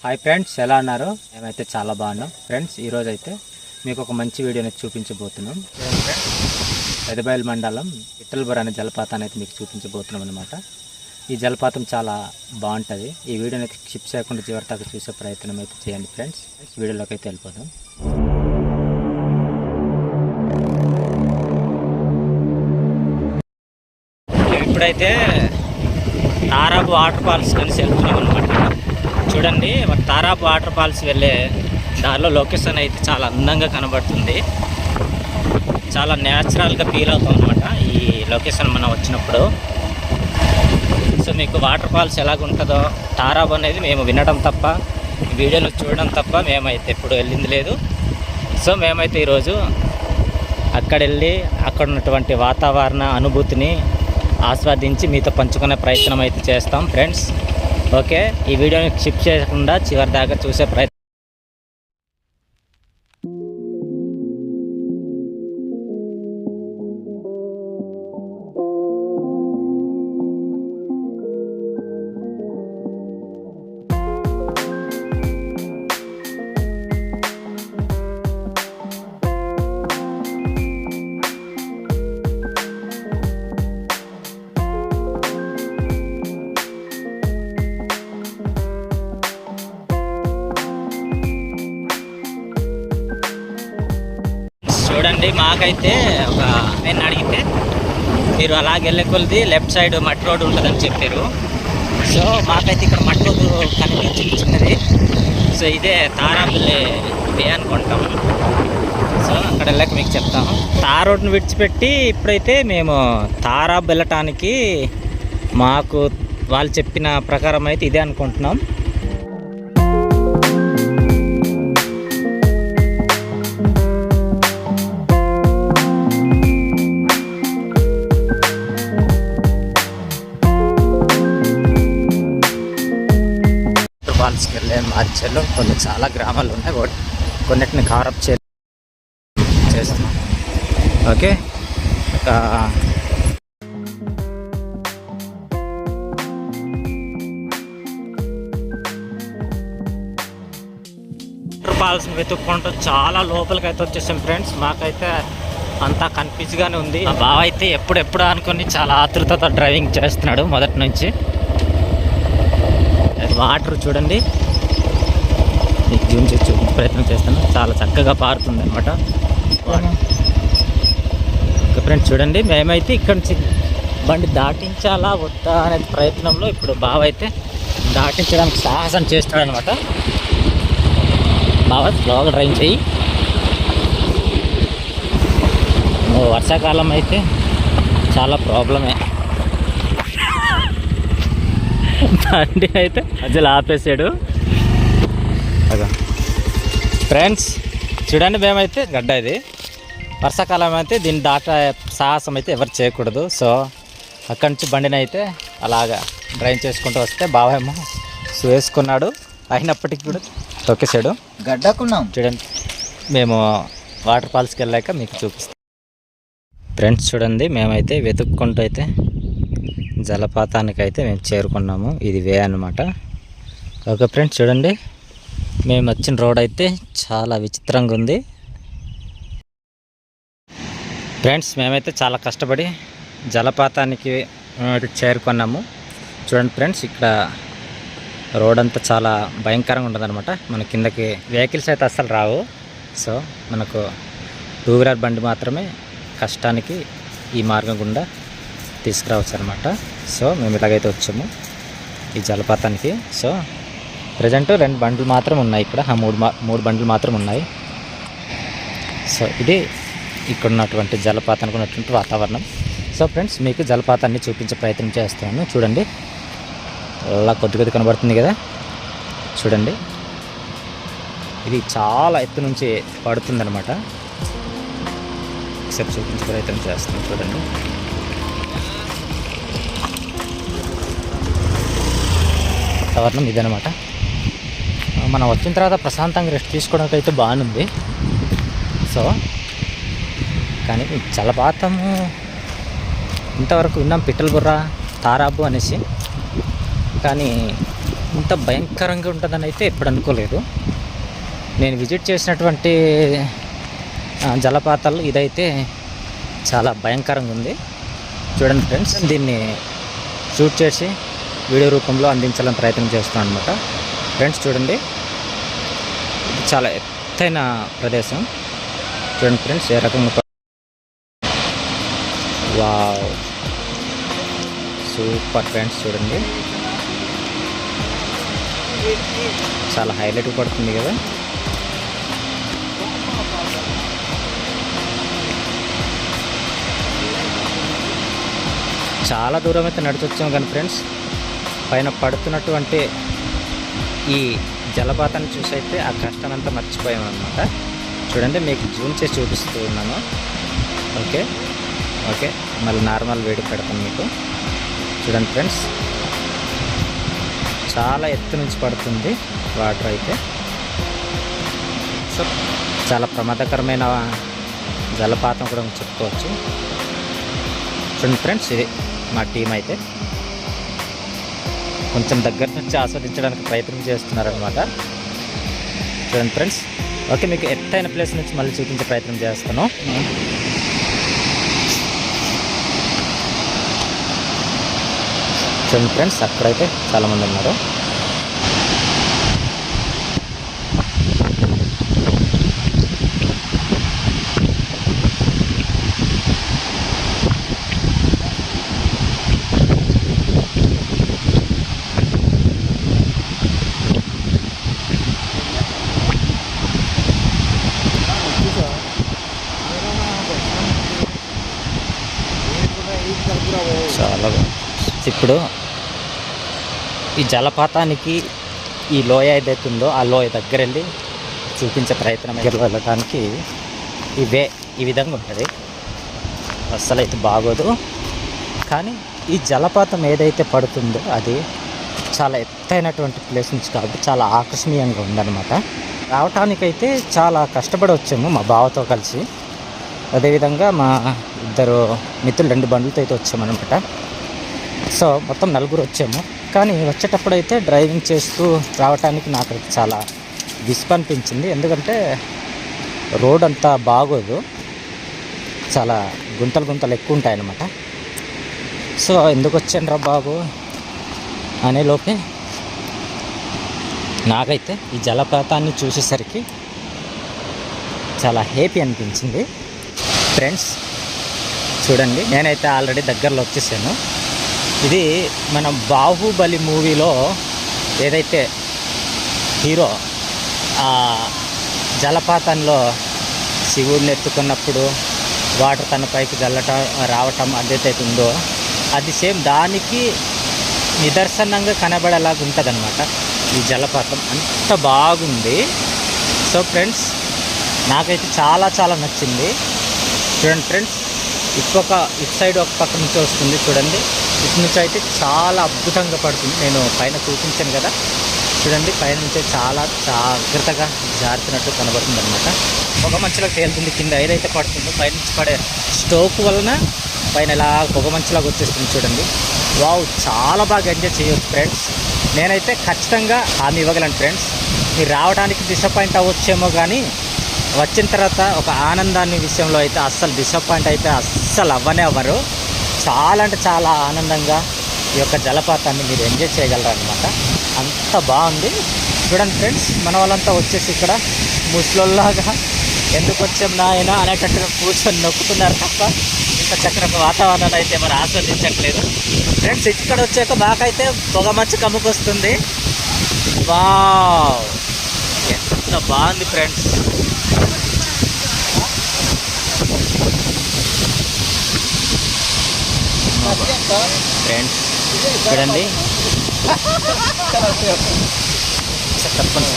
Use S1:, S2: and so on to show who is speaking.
S1: Hi friends, ఎలా ఉన్నారు? మేమైతే చాలా బాగున్నాం ఫ్రెండ్స్. ఈరోజు అయితే మీకు ఒక మంచి వీడియోని చూపించబోతున్నాం ఫ్రెండ్స్. పెదబయలు మండలం విఠలపురం అనే జలపాతాన్ని అయితే మీకు చూపించబోతున్నాం అనమాట. ఈ జలపాతం చాలా బాగుంటుంది. ఈ వీడియోని అయితే స్కిప్ చేయకుండా చివరి దాకా చూసే ప్రయత్నం అయితే చేయండి ఫ్రెండ్స్. వీడియోలోకి అయితే వెళ్ళిపోదాం. ఇప్పుడైతే తారాబు వాటర్ ఫాల్స్ కలిసి వెళ్తున్నాం అనమాట. చూడండి, తారాబు వాటర్ ఫాల్స్ వెళ్ళే దారిలో లొకేషన్ అయితే చాలా అందంగా కనబడుతుంది. చాలా న్యాచురల్గా ఫీల్ అవుతాం అనమాట ఈ లొకేషన్ మనం వచ్చినప్పుడు. సో మీకు వాటర్ ఫాల్స్ ఎలాగుంటుందో, తారాబు అనేది మేము వినడం తప్ప, వీడియోలో చూడడం తప్ప మేమైతే ఎప్పుడు వెళ్ళింది లేదు. సో మేమైతే ఈరోజు అక్కడ వెళ్ళి అక్కడ ఉన్నటువంటి వాతావరణ అనుభూతిని ఆస్వాదించి మీతో పంచుకునే ప్రయత్నం అయితే చేస్తాం ఫ్రెండ్స్. ఓకే, ఈ వీడియోని స్కిప్ చేయకుండా చివరి దాకా చూసే ప్రయత్నం. చూడండి, మాకైతే ఒక నేను అడిగితే మీరు అలాగే వెళ్ళే కొలిది లెఫ్ట్ సైడ్ మట్టి రోడ్డు ఉంటుందని చెప్పారు. సో మాకైతే ఇక్కడ మట్టి రోడ్డు కనిపించింది. సో ఇదే తారాబుల్లి వే అనుకుంటాం. సో అక్కడ వెళ్ళాక మీకు చెప్తాము. తార్ రోడ్డును విడిచిపెట్టి ఇప్పుడైతే మేము తారాబు వెళ్ళటానికి మాకు వాళ్ళు చెప్పిన ప్రకారం అయితే ఇదే అనుకుంటున్నాం. ఫాల్స్కి వెళ్ళే మార్చెల్లో కొన్ని చాలా గ్రామాలు ఉన్నాయి. కొన్నిటిని కారప్ చేస్తున్నాం. ఓకే, వాటర్ ఫాల్స్ని వెతుక్కుంటూ చాలా లోపలికి అయితే వచ్చేసాం ఫ్రెండ్స్. మాకైతే అంతా కన్ఫ్యూజ్గానే ఉంది. బావ అయితే ఎప్పుడెప్పుడు అనుకుని చాలా ఆతృతతో డ్రైవింగ్ చేస్తున్నాడు మొదటి నుంచి. వాటర్ చూడండి, మీకు జూమ్ చేసి చూపించే ప్రయత్నం చేస్తాను. చాలా చక్కగా పారుతుంది అనమాట వాటర్. ఓకే ఫ్రెండ్స్, చూడండి, మేమైతే ఇక్కడ నుంచి బండి దాటించాలా వద్దా అనే ప్రయత్నంలో ఇప్పుడు బావ అయితే దాటించడానికి సాహసం చేస్తాడు అనమాట. బావ స్లోగా డ్రైవ్ చేయి. వర్షాకాలం అయితే చాలా ప్రాబ్లమే. బండి అయితే అసలు ఆపేసాడు. ఫ్రెండ్స్ చూడండి, మేమైతే గడ్డ ఇది వర్షాకాలం అయితే దీన్ని దాట సాహసం అయితే ఎవరు చేయకూడదు. సో అక్కడి నుంచి బండిని అయితే అలాగా డ్రైవ్ చేసుకుంటూ వస్తే బావేమో వేసుకున్నాడు. అయినప్పటికీ కూడా తొక్కేసాడు.
S2: గడ్డకున్నాం.
S1: చూడండి, మేము వాటర్ ఫాల్స్కి వెళ్ళాక మీకు చూపిస్తాం. ఫ్రెండ్స్ చూడండి, మేమైతే వెతుక్కుంటూ అయితే జలపాతానికి అయితే మేము చేరుకున్నాము. ఇది వే అన్నమాట. ఓకే ఫ్రెండ్స్, చూడండి, మేము వచ్చిన రోడ్ అయితే చాలా విచిత్రంగా ఉంది. ఫ్రెండ్స్ మేమైతే చాలా కష్టపడి జలపాతానికి చేరుకున్నాము. చూడండి ఫ్రెండ్స్, ఇక్కడ రోడ్ అంతా చాలా భయంకరంగా ఉంటుందన్నమాట. మన కిందకి వెహికల్స్ అయితే అస్సలు రావు. సో మనకు 2 వీలర్ బండి మాత్రమే కష్టానికి ఈ మార్గం గుండా తీసుకురావచ్చు అనమాట. సో మేము ఇలాగైతే వచ్చాము ఈ జలపాతానికి. సో ప్రజెంట్ 2 బండ్లు మాత్రం ఉన్నాయి ఇక్కడ. 3 బండ్లు మాత్రం ఉన్నాయి. సో ఇది ఇక్కడ ఉన్నటువంటి జలపాతానికి ఉన్నటువంటి వాతావరణం. సో ఫ్రెండ్స్ మీకు జలపాతాన్ని చూపించే ప్రయత్నం చేస్తాను. చూడండి, అలా కొద్ది కనబడుతుంది కదా. చూడండి, ఇది చాలా ఎత్తు నుంచి పడుతుందన్నమాట. ఒకసారి చూపించే ప్రయత్నం చేస్తాను. చూడండి, వాతావరణం ఇదనమాట. మనం వచ్చిన తర్వాత ప్రశాంతంగా రెస్ట్ తీసుకోవడానికి అయితే బాగుంది. సో కానీ జలపాతము ఇంతవరకు విన్నాం, పిట్టలబుర్ర, తారాబు అనేసి. కానీ ఇంత భయంకరంగా ఉంటుందని అయితే ఎప్పుడు అనుకోలేదు. నేను విజిట్ చేసినటువంటి జలపాతాలు ఇదైతే చాలా భయంకరంగా ఉంది. చూడండి ఫ్రెండ్స్, దీన్ని షూట్ చేసి వీడియో రూపంలో అందించాలని ప్రయత్నం చేస్తున్నాను అనమాట. ఫ్రెండ్స్ చూడండి, ఇది చాలా ఎత్తైన ప్రదేశం. చూడండి ఫ్రెండ్స్ ఏ రకంగా. Wow, super friends. చూడండి చాలా హైలైట్ పడుతుంది కదా. చాలా దూరం అయితే నడిచొచ్చాము కానీ ఫ్రెండ్స్, పైన పడుతున్నటువంటి ఈ జలపాతాన్ని చూసి అయితే ఆ కష్టం అంతా మర్చిపోయాము అనమాట. చూడండి, మీకు జూమ్ చేసి చూపిస్తూ ఉన్నాను. ఓకే ఓకే, మళ్ళీ నార్మల్ వేడి పెడతాను మీకు. చూడండి ఫ్రెండ్స్, చాలా ఎత్తు నుంచి పడుతుంది వాటర్ అయితే. సో చాలా ప్రమాదకరమైన జలపాతం కూడా చెప్పుకోవచ్చు. చూడండి ఫ్రెండ్స్, ఇది మా టీం అయితే కొంచెం దగ్గర నుంచి ఆస్వాదించడానికి ప్రయత్నం చేస్తున్నారనమాట. చూడండి ఫ్రెండ్స్, ఓకే, మీకు ఎత్తైన ప్లేస్ నుంచి మళ్ళీ చూపించే ప్రయత్నం చేస్తాను. చూడండి ఫ్రెండ్స్, అక్కడైతే చాలామంది ఉన్నారు. చాలా ఇప్పుడు ఈ జలపాతానికి ఈ లోయ ఏదైతే ఉందో ఆ లోయ దగ్గర వెళ్ళి చూపించే ప్రయత్నం వెళ్ళడానికి ఈ విధంగా ఉంటుంది. అస్సలు అయితే బాగోదు. కానీ ఈ జలపాతం ఏదైతే పడుతుందో అది చాలా ఎత్తైనటువంటి ప్లేస్ నుంచి కాబట్టి చాలా ఆకర్షణీయంగా ఉందన్నమాట. రావటానికైతే చాలా కష్టపడి వచ్చాము మా బావతో కలిసి. అదేవిధంగా మా ఇద్దరు మిత్రులు 2 బండ్లతో అయితే వచ్చామన్నమాట. సో మొత్తం 4 వచ్చాము. కానీ వచ్చేటప్పుడు అయితే డ్రైవింగ్ చేస్తూ రావటానికి నాకైతే చాలా విసుగు అనిపించింది. ఎందుకంటే రోడ్ అంతా బాగోదు, చాలా గుంతలు ఎక్కువ ఉంటాయన్నమాట. సో ఎందుకు వచ్చాను రా బాబు అనే లోపే నాకైతే ఈ జలపాతాన్ని చూసేసరికి చాలా హ్యాపీ అనిపించింది. ఫ్రెండ్స్ చూడండి, నేనైతే ఆల్రెడీ దగ్గరలో వచ్చేసాను. ఇది మన బాహుబలి మూవీలో ఏదైతే హీరో ఆ జలపాతంలో శివుడిని ఎత్తుకున్నప్పుడు వాటర్ తన పైకి రావటం అదైతే ఉందో అది సేమ్ దానికి నిదర్శనంగా కనబడేలాగా ఉంటుంది అనమాట ఈ జలపాతం. అంత బాగుంది. సో ఫ్రెండ్స్, నాకైతే చాలా నచ్చింది. చూడండి ఫ్రెండ్స్, ఇటు సైడ్ ఒక పక్క నుంచి వస్తుంది చూడండి. ఇటు నుంచి అయితే చాలా అద్భుతంగా పడుతుంది. నేను పైన చూపించాను కదా, చూడండి పైన నుంచి చాలా జాగ్రత్తగా జారుతున్నట్టు కనబడుతుంది అనమాట. పొగ మంచులాగా తేలుతుంది. కింద ఏదైతే పడుతుందో పైన నుంచి పడే స్టోక్ వలన పైన ఇలా పొగ మంచులాగా వచ్చేస్తుంది చూడండి. వావ్, చాలా బాగా ఎంజాయ్ చేయొచ్చు ఫ్రెండ్స్. నేనైతే ఖచ్చితంగా హామీ ఇవ్వగలను ఫ్రెండ్స్. మీరు రావడానికి డిసప్పాయింట్ అవ్వచ్చేమో, కానీ వచ్చిన తర్వాత ఒక ఆనందాన్ని విషయంలో అయితే అస్సలు డిసప్పాయింట్ అయితే అస్సలు అవ్వరు. చాలా అంటే చాలా ఆనందంగా ఈ యొక్క జలపాతాన్ని మీరు ఎంజాయ్ చేయగలరు అనమాట. అంత బాగుంది. చూడండి ఫ్రెండ్స్, మన వాళ్ళంతా వచ్చేసి ఇక్కడ ముసలోళ్ళలాగా ఎందుకు వచ్చాం నాయన అనేటట్టుగా కూర్చొని నొక్కుతున్నారు తప్ప ఇంత చక్కని వాతావరణాన్ని అయితే మరి ఆస్వాదించట్లేదు ఫ్రెండ్స్. ఇక్కడ వచ్చాక మాకైతే పొగ మంచు కమ్ముకొస్తుంది. వావ్, ఎంత బాగుంది ఫ్రెండ్స్. ఫ్రెండ్స్ చూడండి, తప్పండి.